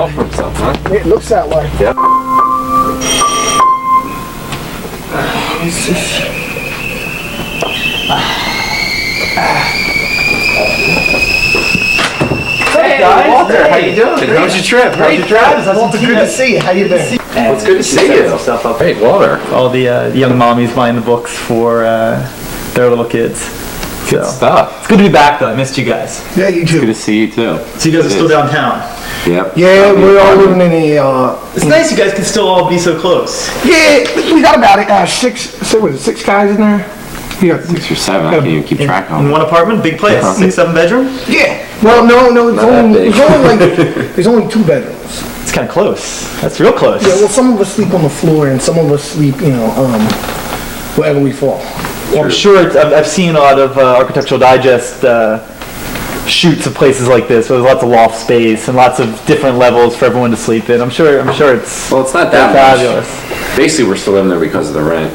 well for himself, huh? It looks that way. Yep. Hey guys, Walter, how you doing? How was your trip? Great, Travis. Walter, good to see you. How you been? Well, it's good to see you. Hey, Walter. All the young mommies buying the books for their little kids. Good stuff. It's good to be back though. I missed you guys. Yeah, you too. Good to see you too. So you guys are still downtown. Yep. Yeah, we're all living in a. It's nice you guys can still all be so close. Yeah, we got about six guys in there. We got 6 or 7. I can't even keep track of In them. one apartment, big place, 6-7 bedroom. Yeah. Well, no, there's only 2 bedrooms. It's kind of close. That's real close. Yeah. Well, some of us sleep on the floor, and some of us sleep, wherever we fall. Well, I'm sure I've seen a lot of Architectural Digest shoots of places like this where there's lots of loft space and lots of different levels for everyone to sleep in. I'm sure it's. Well, it's not that fabulous. much. Basically, we're still living there because of the rent.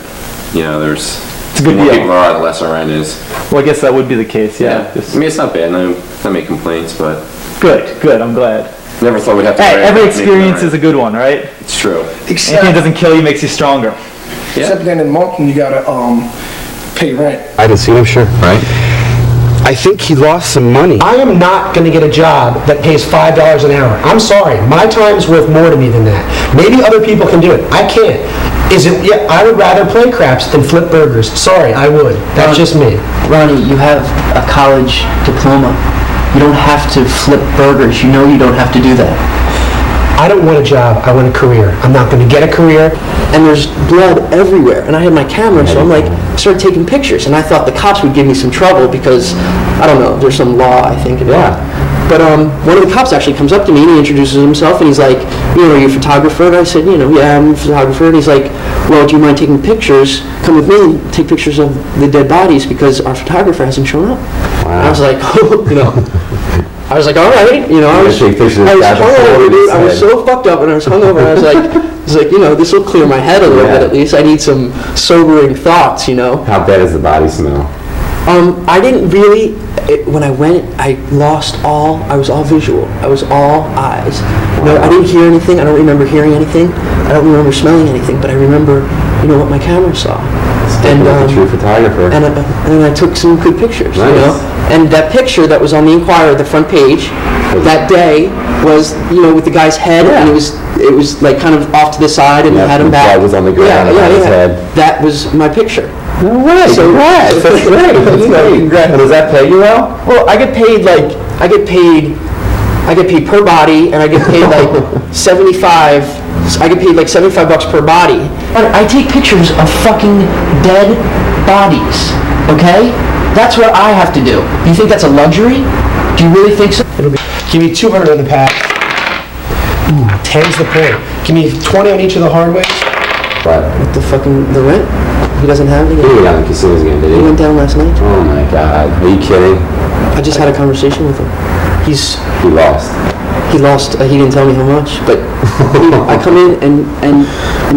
You know, there's. It's a good the more deal. people are, the less our rent is. Well, I guess that would be the case. Yeah. I mean, it's not bad. I make complaints, but. Good. I'm glad. Never thought we'd have to. Hey, every experience is a good one, right? It's true. Anything that doesn't kill you makes you stronger. Except then in Moncton, you gotta pay rent. I didn't see him, sure. Right. I think he lost some money. I am not going to get a job that pays $5 an hour. I'm sorry. My time's worth more to me than that. Maybe other people can do it. I can't. Yeah, I would rather play craps than flip burgers. Sorry, I would. That's just me. Ronnie, you have a college diploma. You don't have to flip burgers. You know you don't have to do that. I don't want a job. I want a career. I'm not going to get a career. And there's blood everywhere. And I had my camera, so I'm like, started taking pictures. And I thought the cops would give me some trouble because, I don't know, there's some law, I think, about it. But one of the cops actually comes up to me and he introduces himself and he's like, are you a photographer? And I said, yeah, I'm a photographer. And he's like, well, do you mind taking pictures? Come with me and take pictures of the dead bodies because our photographer hasn't shown up. Wow. And I was like, I was like, all right, I was hungover, dude. I was so fucked up and I was hungover and I was like, this will clear my head a little bit at least. I need some sobering thoughts, How bad does the body smell? I didn't really, when I went, I was all visual. I was all eyes. I didn't hear anything. I don't remember hearing anything. I don't remember smelling anything, but I remember, what my camera saw. And a true photographer. And I took some good pictures, And that picture that was on the Inquirer, the front page, that day was, with the guy's head, and it was like kind of off to the side, and he had him back. The blood was on the ground on his head. That was my picture. No way! So congrats! That's great. That's great. And does that pay you well? Well, I get paid per body, and I get paid like 75. I get paid like $75 per body. I take pictures of fucking dead bodies. Okay, that's what I have to do. You think that's a luxury? Do you really think so? Give me 200 on the pack. Ooh, 10's the point. Give me 20 on each of the hardwares. What? What the fucking the rent? He doesn't have it. He went down to casinos again, did he? He went down last night. Oh my God! Are you kidding? I just had a conversation with him. He lost. He lost. He didn't tell me how much, but I come in and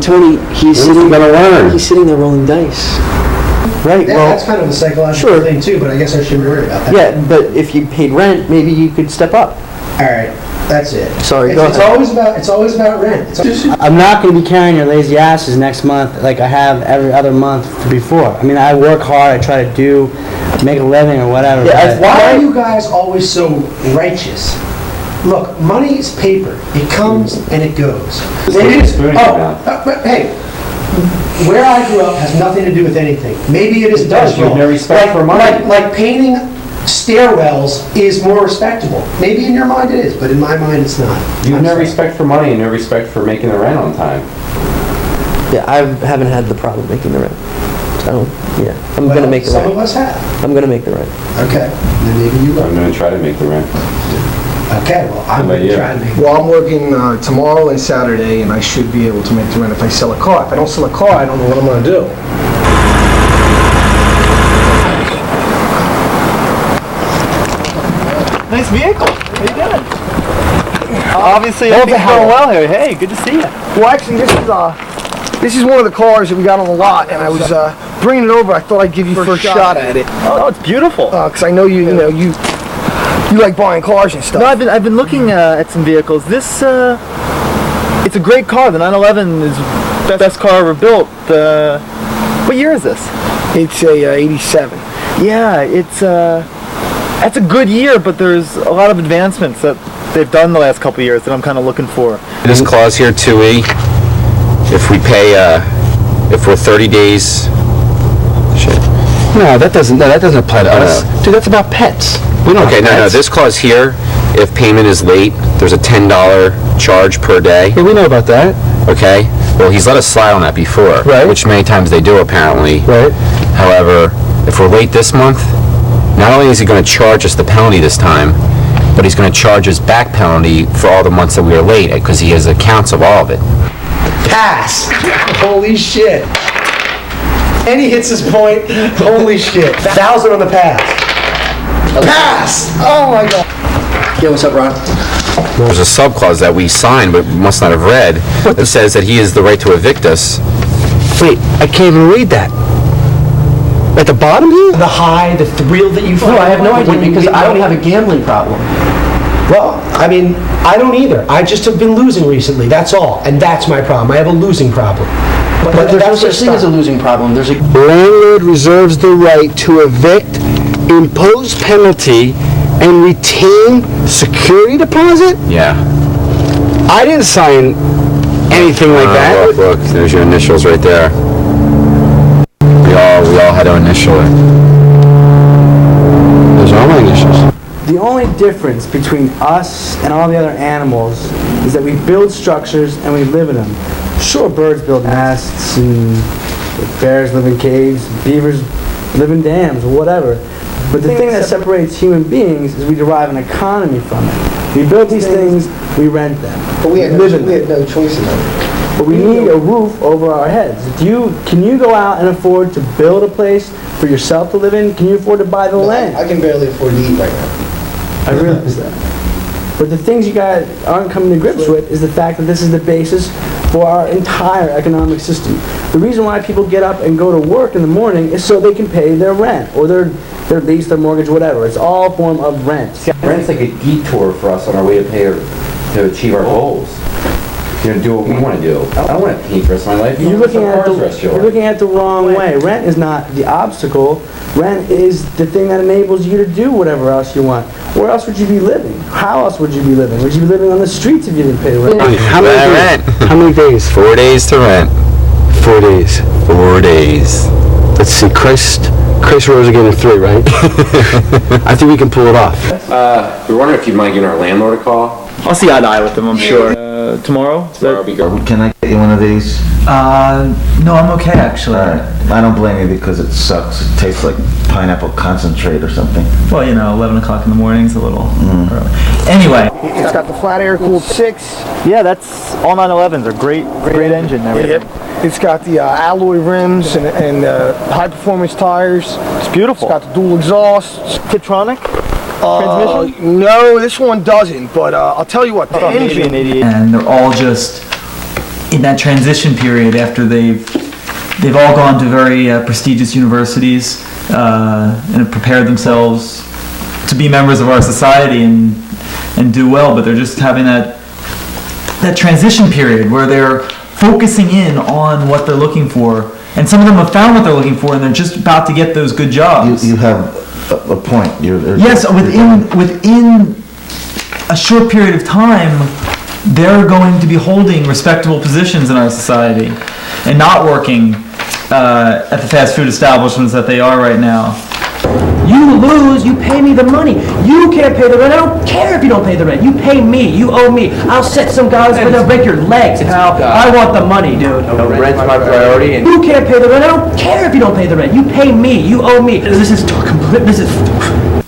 Tony, he's sitting there rolling dice. Right. Well, that's kind of a psychological thing too, but I guess I shouldn't worry about that. Yeah, but if you paid rent, maybe you could step up. All right, that's it. Sorry, go ahead. It's always about rent. I'm not going to be carrying your lazy asses next month like I have every other month before. I mean, I work hard. I try to make a living or whatever. Yeah, why are you guys always so righteous? Look, money is paper. It comes and it goes. Hey, where I grew up has nothing to do with anything. Maybe it does. You have no respect for money. Like painting stairwells is more respectable. Maybe in your mind it is, but in my mind it's not. You have no respect for money and no respect for making the rent on time. Yeah, I haven't had the problem making the rent. So, I'm going to make the rent. Some of us have. I'm going to make the rent. Okay, then maybe you will. I'm going to try to make the rent. Okay, well, I'm going to try to make it. Well, I'm working tomorrow and Saturday, and I should be able to make the rent if I sell a car. If I don't sell a car, I don't know what I'm going to do. Nice vehicle. How you doing? Obviously, everything's going well here. Hey, good to see you. Well, actually, this is one of the cars that we got on the lot, and I was bringing it over. I thought I'd give you first shot at it. Oh, it's beautiful. Because I know you You like buying cars and No, stuff. I've been looking at some vehicles. This it's a great car. The 911 is best car ever built. What year is this? It's a 87. Yeah, that's a good year, but there's a lot of advancements that they've done the last couple of years that I'm kind of looking for. This clause here, 2E, if we pay, if we're 30 days, shit. No, that doesn't apply to us. Dude, that's about pets. We don't Okay, have no, pets. this clause here, if payment is late, there's a $10 charge per day, Yeah, we know about that. okay? Well, he's let us slide on that before. Right. Which many times they do, apparently. Right. However, if we're late this month, not only is he going to charge us the penalty this time, but he's going to charge us back penalty for all the months that we were late, because he has accounts of all of it. Pass. Holy shit. And he hits his point. Holy shit. 1,000 on the pass. Pass. Oh my God. Yeah, what's up, Ron? There's a subclause that we signed but must not have read that says that he has the right to evict us. Wait, I can't even read that. At the bottom here? The high, the thrill that you feel. No, I have no idea when you because get I don't money. have a gambling problem. Well, I mean, I don't either. I just have been losing recently, that's all. And that's my problem. I have a losing problem. But there's no that's such just thing as a not- losing problem. There's a Landlord reserves the right to evict, impose penalty, and retain security deposit? Yeah. I didn't sign anything like that. Look, there's your initials right there. We all had to initial it. Those are my initials. The only difference between us and all the other animals is that we build structures and we live in them. Sure, birds build nests and bears live in caves, beavers live in dams, whatever. But the thing that separates human beings is we derive an economy from it. We build these things, we rent them. But we had live in them. no choice in that. But we need a roof over our heads. Can you go out and afford to build a place for yourself to live in? Can you afford to buy the land? I can barely afford to eat right now. I realize that. But the things you guys aren't coming to grips with is the fact that this is the basis for our entire economic system. The reason why people get up and go to work in the morning is so they can pay their rent or their lease, their mortgage, whatever. It's all a form of rent. Rent's like a detour for us on our way to achieve our goals. Do what we want to do. I don't want to paint the rest of my life. You're looking at the wrong Wait. way. Rent is not the obstacle. Rent is the thing that enables you to do whatever else you want. Where else would you be living? How else would you be living? Would you be living on the streets if you didn't pay rent? How many days? Rent. How many days? 4 days to rent. 4 days. 4 days. Let's see, Christ rose again in 3, right? I think we can pull it off. We're wondering if you'd mind giving our landlord a call. I'll see eye to eye with them, I'm sure. Tomorrow? Tomorrow would be good. Can I get you one of these? No, I'm okay actually. Alright. I don't blame you because it sucks. It tastes like pineapple concentrate or something. Well, 11 o'clock in the morning is a little early. Anyway. It's got the flat air cooled 6. Yeah, that's all 911s are great engine and everything. It's got the alloy rims and high performance tires. It's beautiful. It's got the dual exhausts. Tiptronic transmission? No, this one doesn't. But I'll tell you what, the engine. And they're all just in that transition period after they've all gone to very prestigious universities and have prepared themselves to be members of our society and do well, but they're just having that transition period where they're focusing in on what they're looking for, and some of them have found what they're looking for, and they're just about to get those good jobs. You have a point. Yes, within a short period of time, they're going to be holding respectable positions in our society and not working at the fast food establishments that they are right now. You lose, you pay me the money. You can't pay the rent. I don't care if you don't pay the rent. You pay me. You owe me. I'll set some guys but they'll break your legs, pal. I want the money, dude. Rent's my priority, and You can't pay the rent. I don't care if you don't pay the rent. You pay me. You owe me. This is complete. This is.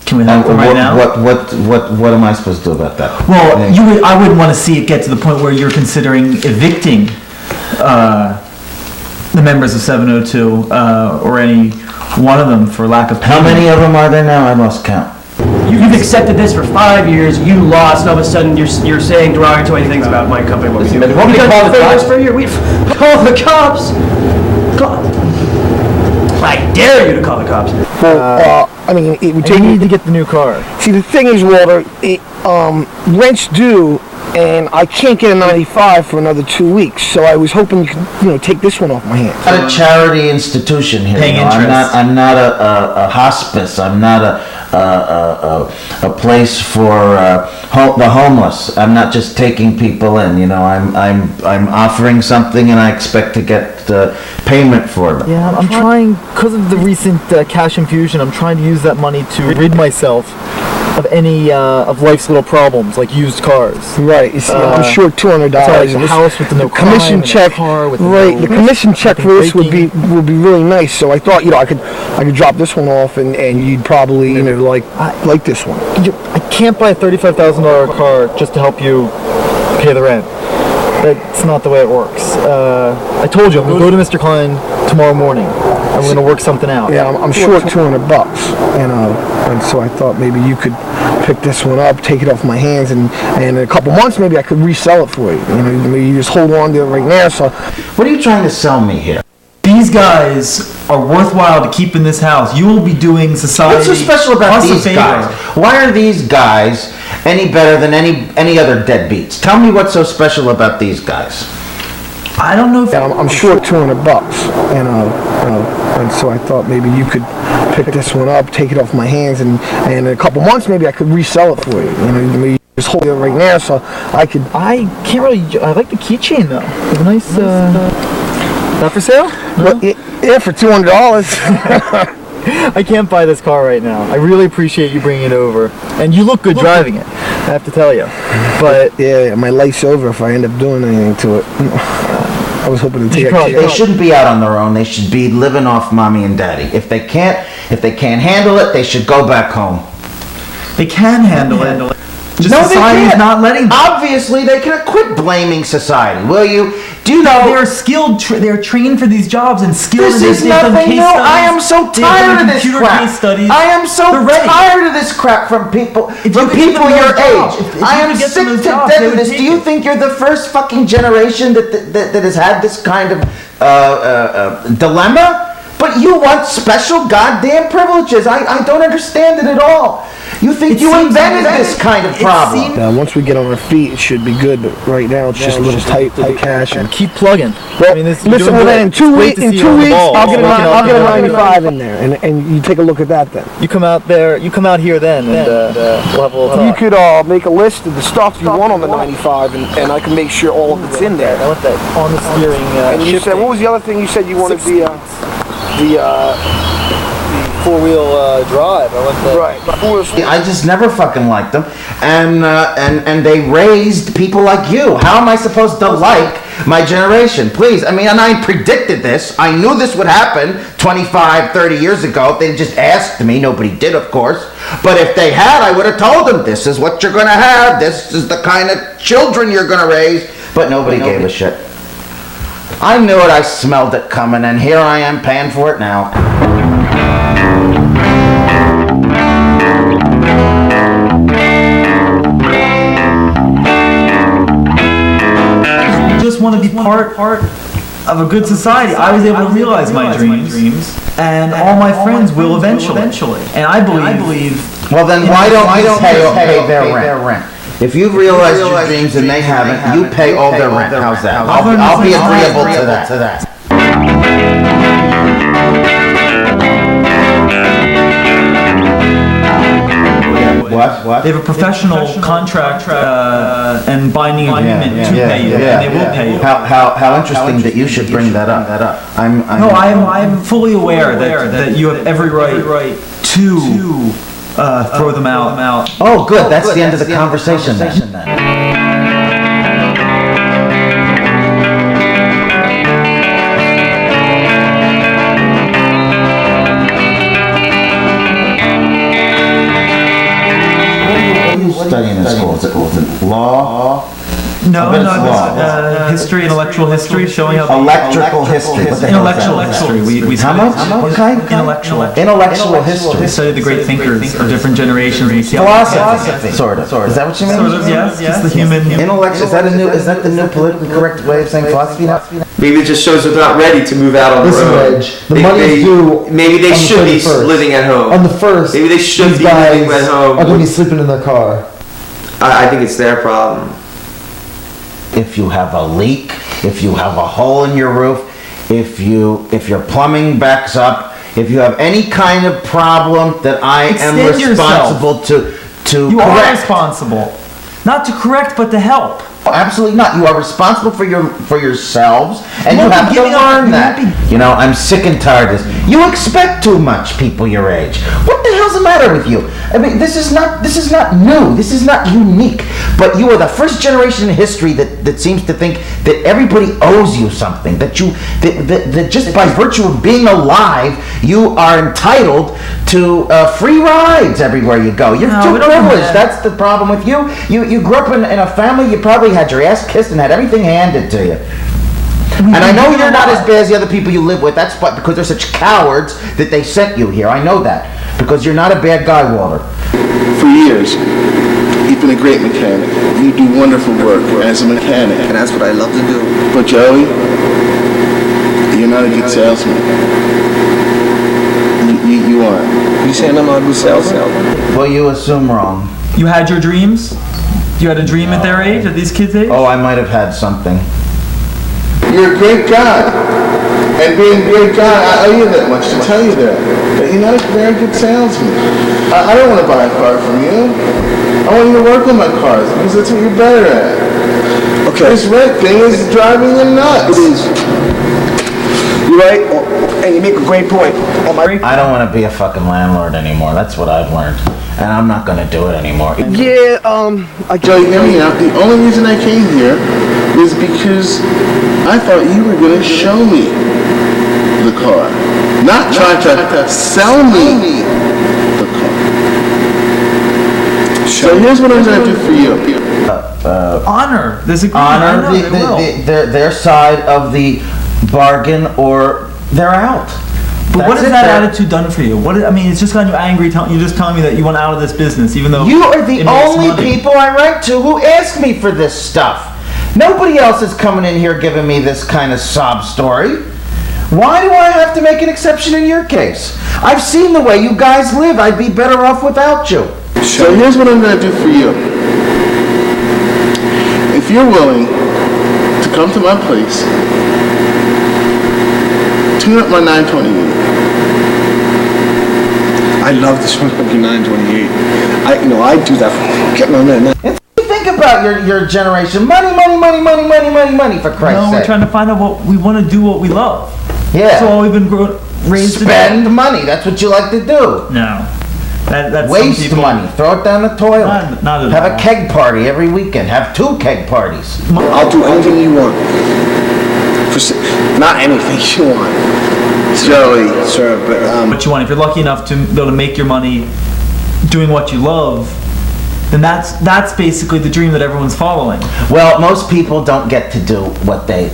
Can we have them right now? What am I supposed to do about that? Well, I wouldn't want to see it get to the point where you're considering evicting the members of 702 or any one of them for lack of How payment. many of them are there now? I lost count. You've accepted this for 5 years. You lost, and all of a sudden you're saying derogatory things about my company. What we do? What we call the cops? For a year. We call the cops. I dare you to call the cops. Well, I mean, it would You take need me. to get the new car. See, the thing is, Walter, rent's due, and I can't get a 95 for another 2 weeks. So I was hoping you could, take this one off my hands. I'm not a charity institution here. Paying you know. interest. I'm not a hospice. I'm not a place for the homeless. I'm not just taking people in. I'm offering something, and I expect to get payment for it. Yeah, I'm trying, because of the recent cash infusion, I'm trying to use that money to rid myself of any of life's little problems, like used cars. Right. You see, I'm short $200. like and the this- house with the no crime commission and a check. car with the Right. no- The commission check for this would be breaking. really nice. So I thought I could drop this one off, and you'd probably like this one. I can't buy a $35,000 car just to help you pay the rent. That's not the way it works. I told you, I'm going to go to Mr. Klein tomorrow morning. I'm going to work something out. Yeah, I'm short $200, and so I thought maybe you could pick this one up, take it off my hands, and in a couple months maybe I could resell it for you. Maybe you just hold on to it right now. So What are you trying to sell me here? These guys are worthwhile to keep in this house. You will be doing society. What's so special about us a these favor. guys? Why are these guys any better than any other deadbeats? Tell me what's so special about these guys. I don't know if yeah, I'm short $200, and so I thought maybe you could pick this one up, take it off my hands, and in a couple months maybe I could resell it for you. Maybe just hold it right now, so I could. I can't really. I like the keychain though. It's a nice. Not for sale? Well, yeah, for $200. I can't buy this car right now. I really appreciate you bringing it over, and you look good driving it. I have to tell you. But Yeah, my life's over if I end up doing anything to it. I was hoping to take probably- it. They shouldn't be out on their own. They should be living off mommy and daddy. If they can't handle it, they should go back home. they can handle it. Just No, they society's can't. not letting them. Obviously, they can quit blaming society, will you? Do you know? They're skilled. They're trained for these jobs and skilled. This and is they've done nothing case new. studies. I am so They've done tired of this computer crap. case studies. I am so They're ready. tired of this crap from people you could get people them your those jobs, age. if I you am could get sick them to those jobs, death they of would this. take Do you it. think you're the first fucking generation that has had this kind of dilemma? But you want special goddamn privileges. I don't understand it at all. You think you invented this kind of problem. Once we get on our feet, it should be good. But right now, it's just a little tight for the cash. And Keep plugging. well, you're listen, doing well, good. then in It's 2 great weeks, to see you on the ball. I'll get Working a on it. 95 in there, and you take a look at that then. You come out there. You come out here then, and we'll have a little You talk. could make a list of the stuff you want on the 95, and I can make sure all of it's in there. I want that on the steering. And you said, what was the other thing you said you wanted the four-wheel drive. I want the right? I just never fucking liked them, and they raised people like you. How am I supposed to like my generation? Please, and I predicted this. I knew this would happen 25, 30 years ago. If they just asked me, nobody did, of course. But if they had, I would have told them, this is what you're gonna have. This is the kind of children you're gonna raise. But nobody gave a shit. I knew it. I smelled it coming, and here I am paying for it now. just want to be part of a good society. I was able to realize my dreams, and all my friends will eventually. And I believe. Well, then why don't you pay their rent? If you've realized your dreams and they haven't, you pay all their rent. How's that? I'll be agreeable to that. What? They have a professional contract and binding agreement to pay you, and they will pay you. How interesting that you should bring that up. No, I'm fully aware that you have every right to throw them out. Oh, good. That's the end of the conversation then. Studying in school, is it law? No, I bet no, it's law. history, intellectual history, showing how Electrical history. What the hell is intellectual that? history. We How study much? What kind? Intellectual We history. study the great thinkers of different generations. We see how Philosophy. Sort of. Is that what you mean? Sort of, yes. It's the human. Intellect. Is that the new politically correct way of saying philosophy now? Maybe it just shows they're not ready to move out on Listen, their own. Reg, the money's due Maybe they on the should be 31st. living at home. On the 1st, Maybe they should these be living guys at home. are going to be sleeping in their car. I think it's their problem. If you have a leak, if you have a hole in your roof, if your plumbing backs up, if you have any kind of problem that I am Extend responsible to You are correct. responsible. Not to correct, but to help. Absolutely not. You are responsible for yourselves, and you won't be have to giving up- learn you that. won't You know, I'm sick and tired of this. You expect too much, people your age. What the hell's the matter with you? I mean, this is not new. This is not unique. But you are the first generation in history that seems to think that everybody owes you something. That just by virtue of being alive, you are entitled to free rides everywhere you go. You're No, too we don't do privileged. that. That's the problem with you. You grew up in a family. You probably had your ass kissed and had everything handed to you. And I know you're not as bad as the other people you live with. That's because they're such cowards that they sent you here. I know that. Because you're not a bad guy, Walter. For years, you've been a great mechanic. You do wonderful work as a mechanic. And that's what I love to do. But Joey, you're not a good salesman. You aren't. You saying I'm not a good salesman? Well, you assume wrong. You had your dreams? You had a dream at their age, at these kids' age? Oh, I might have had something. You're a great guy. And being a great guy, I owe you that much to tell you that. But you're not a very good salesman. I don't want to buy a car from you. I want you to work on my cars because that's what you're better at. Okay. This rent thing is driving you nuts. It is. You're right, and you make a great point. I don't want to be a fucking landlord anymore. That's what I've learned. And I'm not going to do it anymore. Yeah, Joey, hear me out. The only reason I came here is because I thought you were going to show me the car. Not trying to sell me the car. So here's what I'm going to do for you. Honor. There's a Honor their side of the bargain, or they're out. But what That's has it, that they're- attitude done for you? I mean, it's just gotten you angry. You're just telling me that you want out of this business, even though You are the it makes only money. people I write to who ask me for this stuff. Nobody else is coming in here giving me this kind of sob story. Why do I have to make an exception in your case? I've seen the way you guys live. I'd be better off without you. So here's what I'm going to do for you. If you're willing to come to my place, tune up my 928. I love this one, 928. I do that for get my man. Think about your generation. Money, for Christ's No, we're sake. trying to find out what we want to do, what we love. Yeah. That's all we've been raised to Spend money. That's what you like to do. do. No. That's Waste some people, money. Throw it down the toilet. Not at Have all. a keg party every weekend. Have 2 keg parties. I'll do anything you want. Not anything you want. Joey. Sir, but what you want. If you're lucky enough to be able to make your money doing what you love, then that's basically the dream that everyone's following. Well, most people don't get to do what they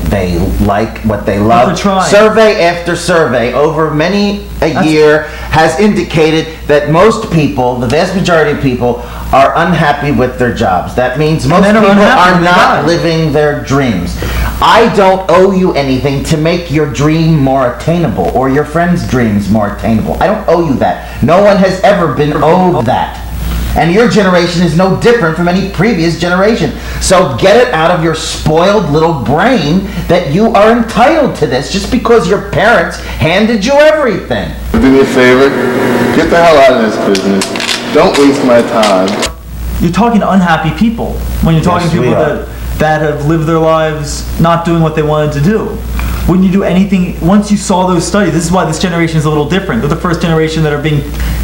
like, what they love. they're trying. Survey after survey over many a year has indicated that most people, the vast majority of people, are unhappy with their jobs. That means most then are people unhappy are when they not die. living their dreams. I don't owe you anything to make your dream more attainable or your friends' dreams more attainable. I don't owe you that. No one has ever been owed that. And your generation is no different from any previous generation. So get it out of your spoiled little brain that you are entitled to this just because your parents handed you everything. Do me a favor. Get the hell out of this business. Don't waste my time. You're talking to unhappy people when you're talking Yes, to people we are. that have lived their lives not doing what they wanted to do. Wouldn't you do anything once you saw those studies? This is why this generation is a little different. They're the first generation that are being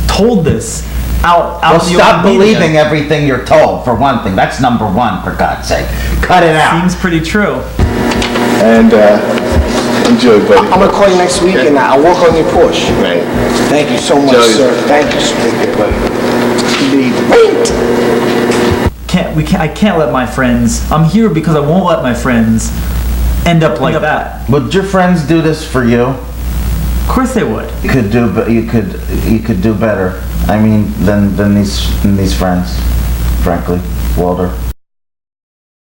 told this out Well, in the stop open media. believing everything you're told, for one thing. That's number one, for God's sake. Cut it out. Seems pretty true. And enjoy, buddy. I'm gonna call you next week and I'll work on your Porsche. Right. Thank you so much, Joey. sir. Thank you, sir. Indeed. I can't let my friends. I'm here because I won't let my friends end up like that. Would your friends do this for you? Of course they would. You could do better. I mean, than these friends, frankly, Walter.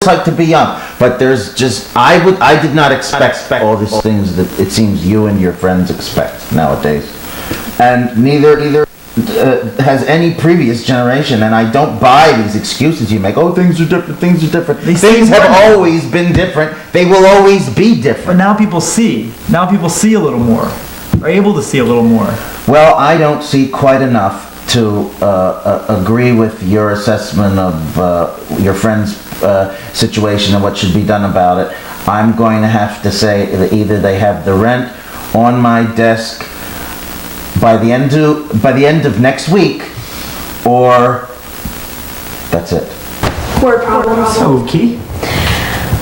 like to be young, but there's just, I did not expect all these things that it seems you and your friends expect nowadays. And neither has any previous generation, and I don't buy these excuses you make. Oh, things are different, things are different. Things have always been different. They will always be different. But now people see. Now people see a little more. Are able to see a little more. Well, I don't see quite enough to agree with your assessment of your friend's situation and what should be done about it. I'm going to have to say that either they have the rent on my desk by the end of next week, or that's it. Word problems. Okay.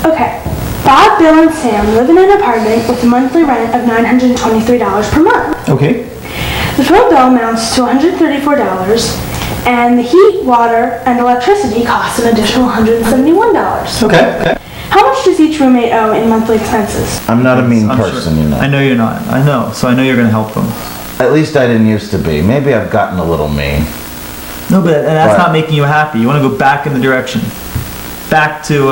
Okay. Bob, Bill, and Sam live in an apartment with a monthly rent of $923 per month. Okay. The phone bill amounts to $134, and the heat, water, and electricity costs an additional $171. Okay. How much does each roommate owe in monthly expenses? I'm not a mean I'm person, sure. you know. I know you're not. I know. So I know you're going to help them. At least I didn't used to be. Maybe I've gotten a little mean. No, but that's But- not making you happy. You want to go back in the direction. Back to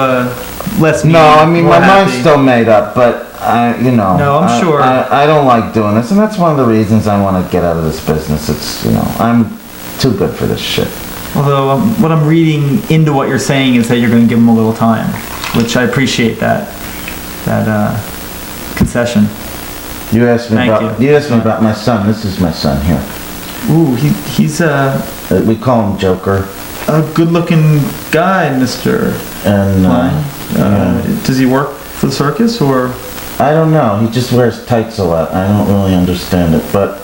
less mean. No, I mean, more my mind's happy. still made up, but No, I'm sure. I don't like doing this, and that's one of the reasons I want to get out of this business. It's, I'm too good for this shit. Although what I'm reading into what you're saying is that you're going to give them a little time, which I appreciate that concession. You asked me Thank you. you asked me about my son. This is my son here. Ooh, he's We call him Joker. a good-looking guy, Mr. And Klein. Does he work for the circus, or? I don't know. He just wears tights a lot. I don't really understand it, but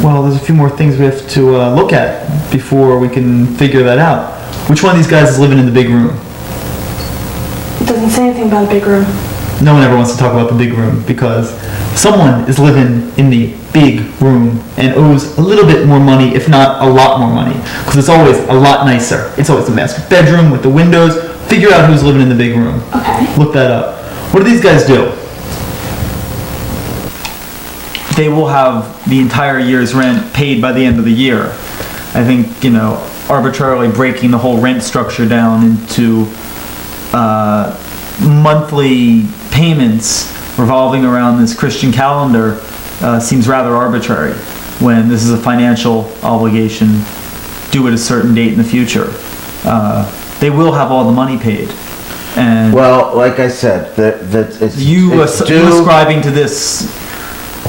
Well, there's a few more things we have to look at before we can figure that out. Which one of these guys is living in the big room? It doesn't say anything about a big room. No one ever wants to talk about the big room because someone is living in the big room and owes a little bit more money, if not a lot more money, because it's always a lot nicer. It's always a master bedroom with the windows. Figure out who's living in the big room. Okay. Look that up. What do these guys do? They will have the entire year's rent paid by the end of the year. I think, arbitrarily breaking the whole rent structure down into monthly payments revolving around this Christian calendar seems rather arbitrary when this is a financial obligation due at a certain date in the future. They will have all the money paid. And well, like I said, it's you it's due- ascribing to this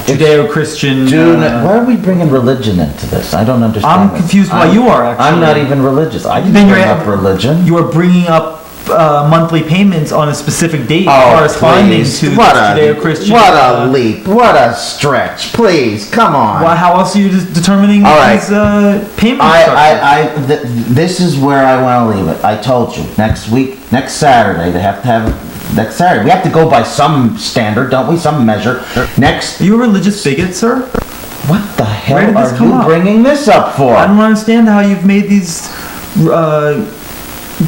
Judeo-Christian... why are we bringing religion into this? I don't understand. I'm confused why you are, actually. I'm not even religious. I didn't bring up religion. You are bringing up monthly payments on a specific date Oh, corresponding please. to What the a Judeo-Christian... What a leap. What a stretch. Please, come on. Well, how else are you determining All right. these payment structures? This is where I want to leave it. I told you, next Saturday, they have to have... Next Saturday. We have to go by some standard, don't we? Some measure. Next... Are you a religious bigot, sir? What the hell Where did this are come you up? bringing this up for? I don't understand how you've made these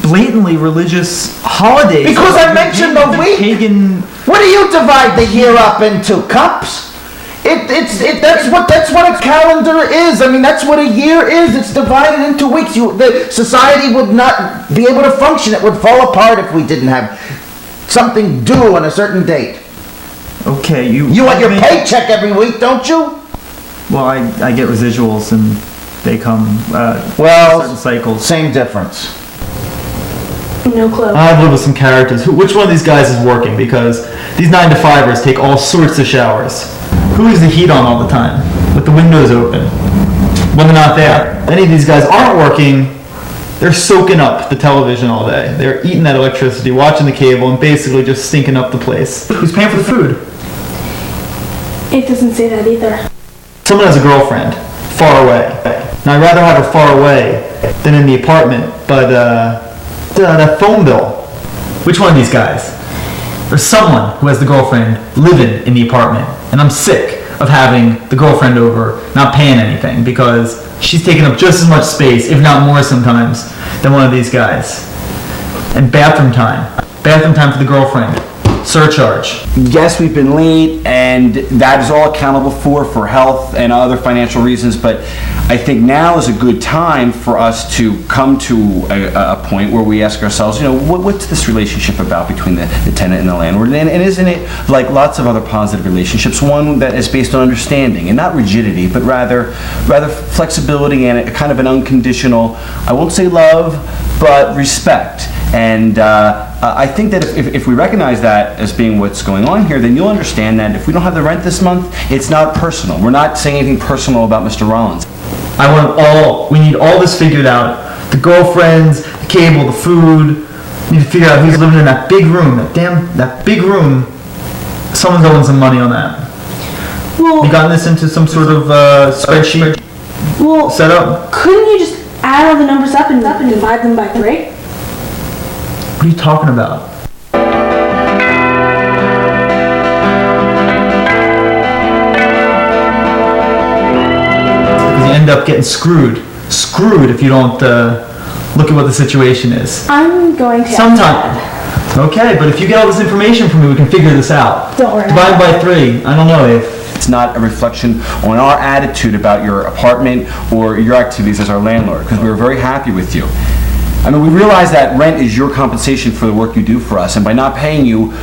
blatantly religious holidays. Because I mentioned the week. Pagan... What do you divide the year up into? Cups? That's what a calendar is. I mean, that's what a year is. It's divided into weeks. The society would not be able to function. It would fall apart if we didn't have something due on a certain date. Okay, you want your paycheck every week, don't you? Well, I get residuals and they come certain cycles. Same difference. No clue. I've lived with some characters. Which one of these guys is working? Because these 9-to-5ers take all sorts of showers. Who leaves the heat on all the time with the windows open when they're not there? Any of these guys aren't working. They're soaking up the television all day. They're eating that electricity, watching the cable, and basically just stinking up the place. Who's paying for the food? It doesn't say that either. Someone has a girlfriend far away. Now, I'd rather have her far away than in the apartment, but that phone bill. Which one of these guys? There's someone who has the girlfriend living in the apartment, and I'm sick of having the girlfriend over not paying anything because she's taking up just as much space, if not more sometimes, than one of these guys. And bathroom time for the girlfriend. surcharge. Yes, we've been late, and that is all accountable for health and other financial reasons, but I think now is a good time for us to come to a point where we ask ourselves, what's this relationship about between the tenant and the landlord? And isn't it like lots of other positive relationships, one that is based on understanding and not rigidity, but rather flexibility and a kind of an unconditional, I won't say love, but respect. And I think that if we recognize that as being what's going on here, then you'll understand that if we don't have the rent this month, it's not personal. We're not saying anything personal about Mr. Rollins. We need all this figured out. The girlfriends, the cable, the food. We need to figure out who's living in that big room. That big room. Someone's owing some money on that. Well, you gotten this into some sort of spreadsheet set up? Couldn't you just add all the numbers up and divide them by 3? What are you talking about? Because you end up getting screwed if you don't look at what the situation is. I'm going to. Sometime. Okay, but if you get all this information from me, we can figure this out. Don't worry. Divide by 3. I don't know if. It's not a reflection on our attitude about your apartment or your activities as our landlord, because we were very happy with you. I mean, we realize that rent is your compensation for the work you do for us, and by not paying you,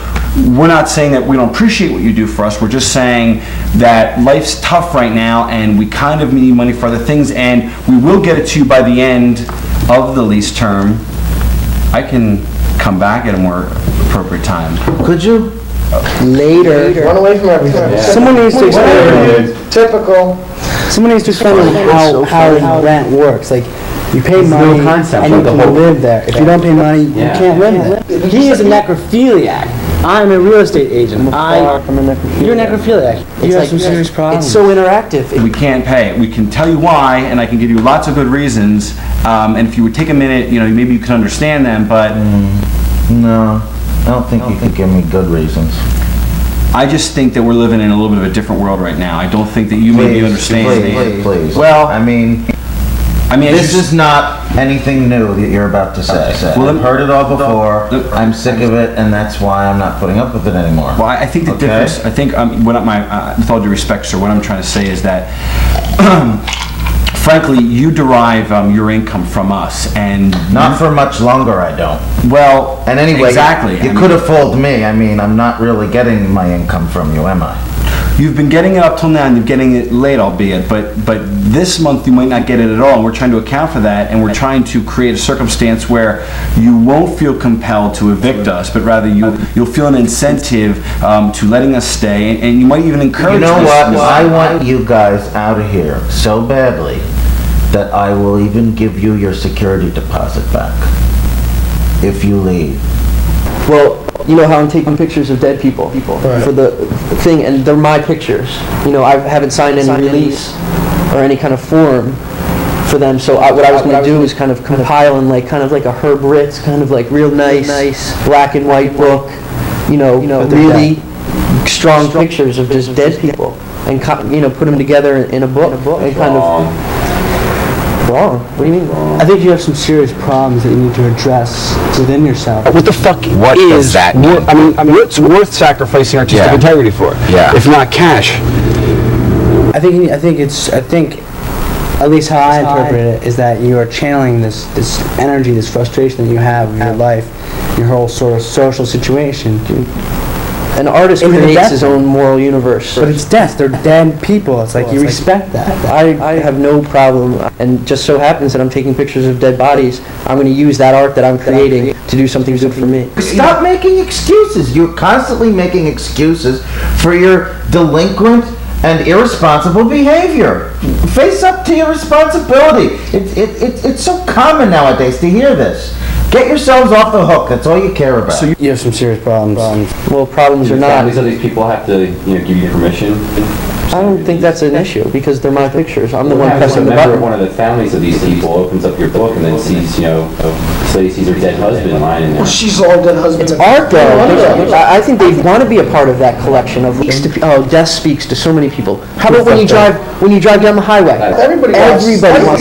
we're not saying that we don't appreciate what you do for us. We're just saying that life's tough right now, and we kind of need money for other things, and we will get it to you by the end of the lease term. I can come back at a more appropriate time. Could you? Later. Run away from everything. Yeah. Someone needs to explain. Typical. Someone needs to explain how rent works. Like, you pay money and you can live there. If you don't pay money, you can't live there. He is a necrophiliac. I'm a real estate agent. You're a necrophiliac. You have some serious problems. It's so interactive. We can't pay. We can tell you why, and I can give you lots of good reasons. And if you would take a minute, maybe you can understand them, but... No, I don't think you could give me good reasons. I just think that we're living in a little bit of a different world right now. I don't think that you maybe understand. Please. Well, I mean, this is not anything new that you're about to say. Well, I've heard it all before. I'm sick of it, and that's why I'm not putting up with it anymore. Well, I think the difference. I think with all due respect, sir, what I'm trying to say is that. Frankly, you derive your income from us, and not for much longer. I don't. Well, and anyway, exactly. You could have fooled me. I mean, I'm not really getting my income from you, am I? You've been getting it up till now, and you're getting it late, albeit. But this month you might not get it at all. And we're trying to account for that, and we're trying to create a circumstance where you won't feel compelled to evict us, but rather you'll feel an incentive to letting us stay, and you might even encourage. You know what? I want you guys out of here so badly that I will even give you your security deposit back if you leave. Well, you know how I'm taking pictures of dead people for the thing, and they're my pictures. I haven't signed any release or any kind of form for them. So what I was going to do is kind of compile in like a Herb Ritz kind of like real nice black and white book. Really strong pictures of just dead people, and put them together in a book and kind of. Wrong? What do you mean wrong? I think you have some serious problems that you need to address within yourself. What the fuck What does that mean? I mean, what's worth sacrificing artistic integrity for? Yeah. If not cash. I think at least how I interpret it is that you are channeling this energy, this frustration that you have in your life, your whole sort of social situation. An artist creates his own moral universe. But it's death. They're dead people. It's like you respect that. I have no problem, and just so happens that I'm taking pictures of dead bodies. I'm going to use that art that I'm creating to do something good for me. Stop making excuses. You're constantly making excuses for your delinquent and irresponsible behavior. Face up to your responsibility. It's so common nowadays to hear this. Get yourselves off the hook. That's all you care about. So you have some serious problems. Well, problems are not. Families of these people have to, give you permission. I don't think that's an issue because they're my pictures. I'm the one pressing the button. One of the families of these people opens up your book and then sees, Slade sees her dead husband lying in there. Well, she's all dead husband. It's art, though. I think they want to be a part of that collection of. Death speaks to so many people. How about when you drive down the highway? Everybody wants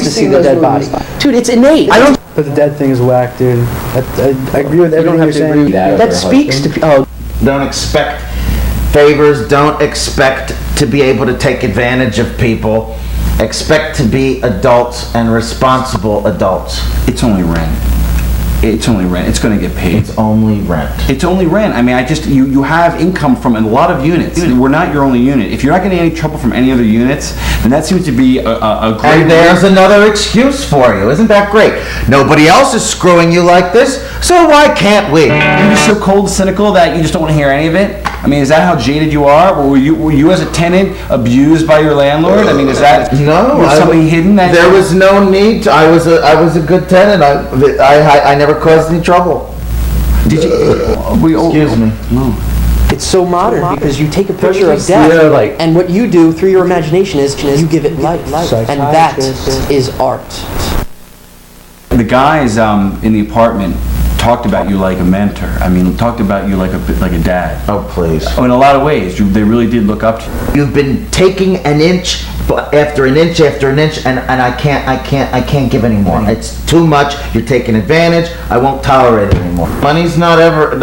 to see the dead body. Dude, it's innate. But the dead thing is whack, dude. I agree with everything you're saying. That speaks to people. Don't expect favors. Don't expect to be able to take advantage of people. Expect to be adults and responsible adults. It's only rent. It's only rent. It's going to get paid. It's only rent. It's only rent. I mean, you have income from a lot of units. We're not your only unit. If you're not getting any trouble from any other units, then that seems to be a great... And there's another excuse for you. Isn't that great? Nobody else is screwing you like this, so why can't we? You're just so cold and cynical that you just don't want to hear any of it? I mean, is that how jaded you are? Were you as a tenant abused by your landlord? I mean, is that something hidden? There was no need to. I was a good tenant. I never caused any trouble. Did you? Excuse me. No. It's so modern because you take a picture of death, and what you do through your imagination is you give it life, and that is art. The guys in the apartment talked about you like a mentor. I mean, talked about you like a dad. Oh, please. Oh, in a lot of ways, they really did look up to you. You've been taking an inch after an inch after an inch, and I can't give any more. It's too much. You're taking advantage. I won't tolerate it anymore. Money's not ever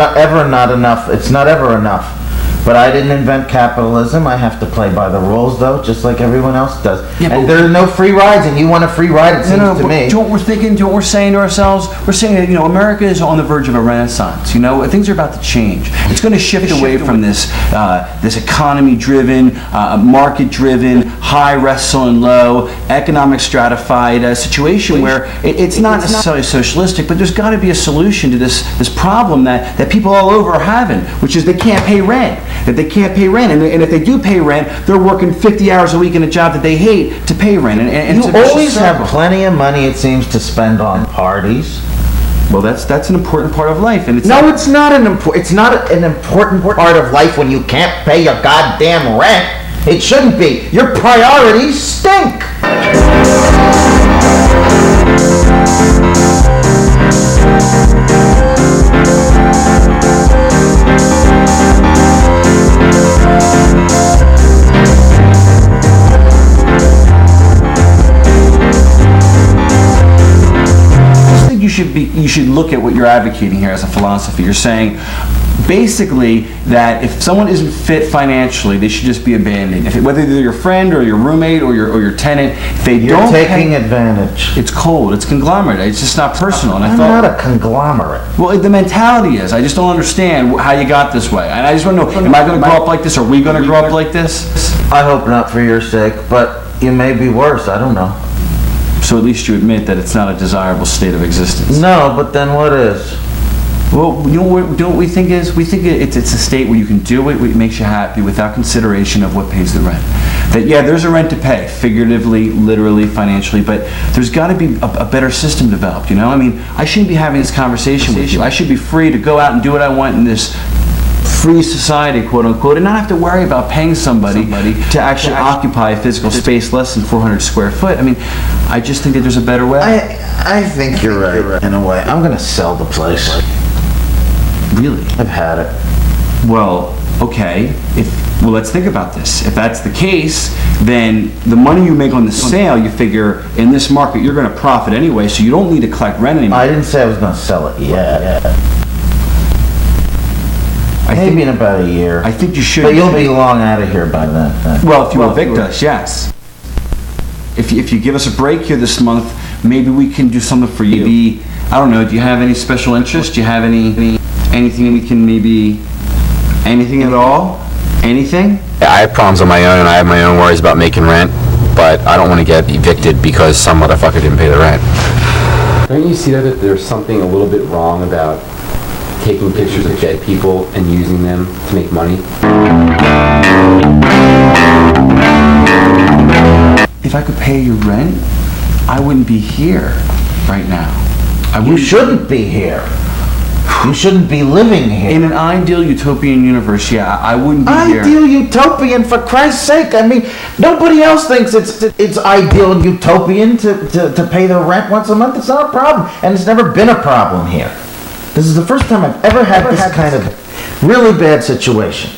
not enough. It's not ever enough. But I didn't invent capitalism. I have to play by the rules, though, just like everyone else does. Yeah, and there are no free rides, and you want a free ride, it seems to me. Do you know what we're thinking? Do you know what we're saying to ourselves? We're saying that, America is on the verge of a renaissance. Things are about to change. It's going to shift away from this economy-driven, market-driven, high, wrestle, and low, economic stratified situation where it's not necessarily socialistic, but there's got to be a solution to this problem that people all over are having, which is they can't pay rent. That they can't pay rent, and if they do pay rent, they're working 50 hours a week in a job that they hate to pay rent. And you always have plenty of money, it seems, to spend on parties. Well, that's an important part of life, and it's not an important part of life when you can't pay your goddamn rent. It shouldn't be. Your priorities stink. You should look at what you're advocating here as a philosophy. You're saying basically that if someone isn't fit financially, they should just be abandoned. Whether they're your friend or your roommate or your tenant, if you're taking advantage. It's cold. It's conglomerate. It's just not personal. And I'm not a conglomerate. Well, the mentality is. I just don't understand how you got this way. And I just want to know: am I going to grow up like this? Are we going to grow up like this? I hope not for your sake, but you may be worse. I don't know. So at least you admit that it's not a desirable state of existence. No, but then what is? Well, you know what we think is? We think it's a state where you can do it, what makes you happy, without consideration of what pays the rent. That, there's a rent to pay, figuratively, literally, financially, but there's got to be a better system developed, I mean, I shouldn't be having this conversation with you. I should be free to go out and do what I want in this free society, quote unquote, and not have to worry about paying somebody to actually occupy a physical space less than 400 square foot. I mean, I just think that there's a better way. I think you're right, in a way. I'm going to sell the place. Really? I've had it. Well, okay. Well, let's think about this. If that's the case, then the money you make on the sale, you figure in this market you're going to profit anyway, so you don't need to collect rent anymore. I didn't say I was going to sell it yet. Maybe in about a year. I think you should. But you'll be long out of here by then. Well, if you evict us, yes. If you give us a break here this month, maybe we can do something for you. Maybe, I don't know, do you have any special interest? Do you have anything we can anything at all? Anything? Yeah, I have problems on my own, and I have my own worries about making rent, but I don't want to get evicted because some motherfucker didn't pay the rent. Don't you see that there's something a little bit wrong about taking pictures of dead people and using them to make money? If I could pay your rent, I wouldn't be here right now. You shouldn't be here. You shouldn't be living here. In an ideal utopian universe, I wouldn't be here. Ideal utopian, for Christ's sake. I mean, nobody else thinks it's ideal and utopian to pay the rent once a month. It's not a problem, and it's never been a problem here. This is the first time I've ever had this kind of really bad situation.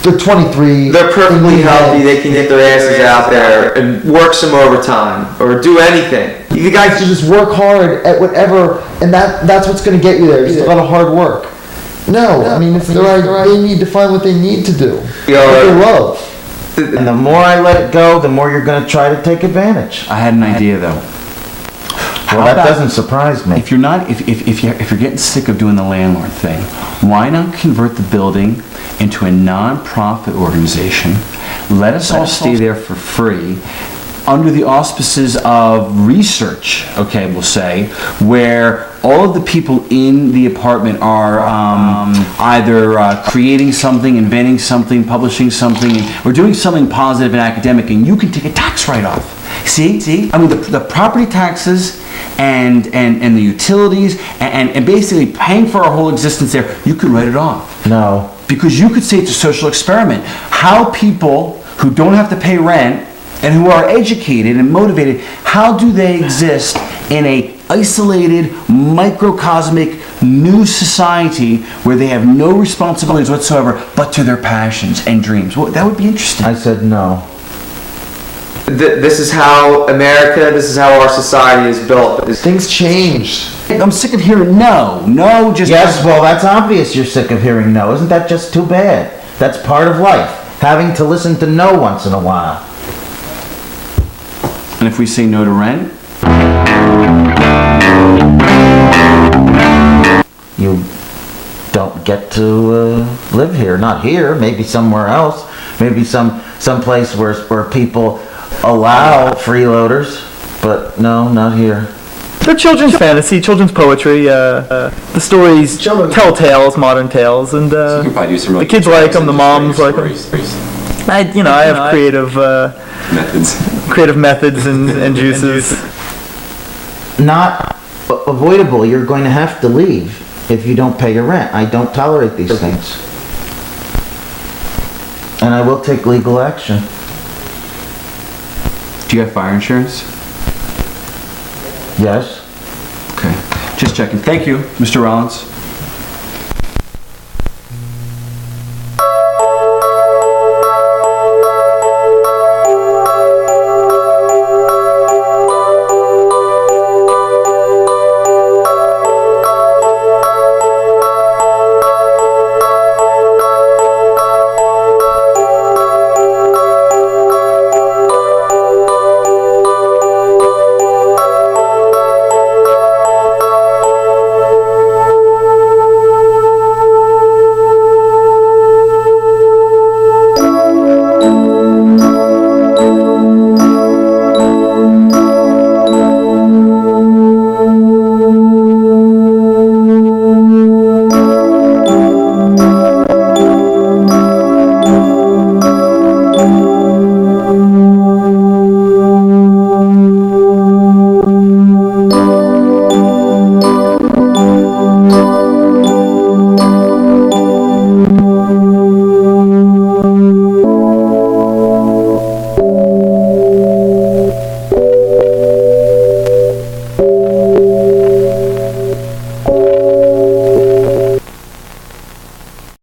They're 23. They're perfectly healthy. They can get their asses out there and work some overtime or do anything. You guys should just work hard at whatever, and that's what's going to get you there. Just a lot of hard work. No, I mean, if they need to find what they need to do. What they love. And the more I let it go, the more you're gonna try to take advantage. I had an idea though. Well, that doesn't surprise me. If you're getting sick of doing the landlord thing, why not convert the building into a non-profit organization? Let us all stay there for free, under the auspices of research, okay, we'll say, where all of the people in the apartment are either creating something, inventing something, publishing something, or doing something positive and academic, and you can take a tax write-off. See? I mean, the property taxes and the utilities and basically paying for our whole existence there, you could write it off. No. Because you could say it's a social experiment. How people who don't have to pay rent and who are educated and motivated, how do they exist in a isolated, microcosmic, new society where they have no responsibilities whatsoever but to their passions and dreams? Well, that would be interesting. I said no. This is how America, this is how our society is built. Things change. I'm sick of hearing no. Yes, well, that's obvious you're sick of hearing no. Isn't that just too bad? That's part of life, having to listen to no once in a while. And if we say no to rent? You don't get to live here. Not here, maybe somewhere else. Maybe some place where people allow freeloaders, but no, not here. They're children's fantasy, children's poetry. The stories tell tales, modern tales, and You can probably do some really the kids like them, the moms like them. stories. I have creative methods and juices. Not avoidable. You're going to have to leave if you don't pay your rent. I don't tolerate these things. And I will take legal action. Do you have fire insurance? Yes. Okay. Just checking. Thank you, Mr. Rollins.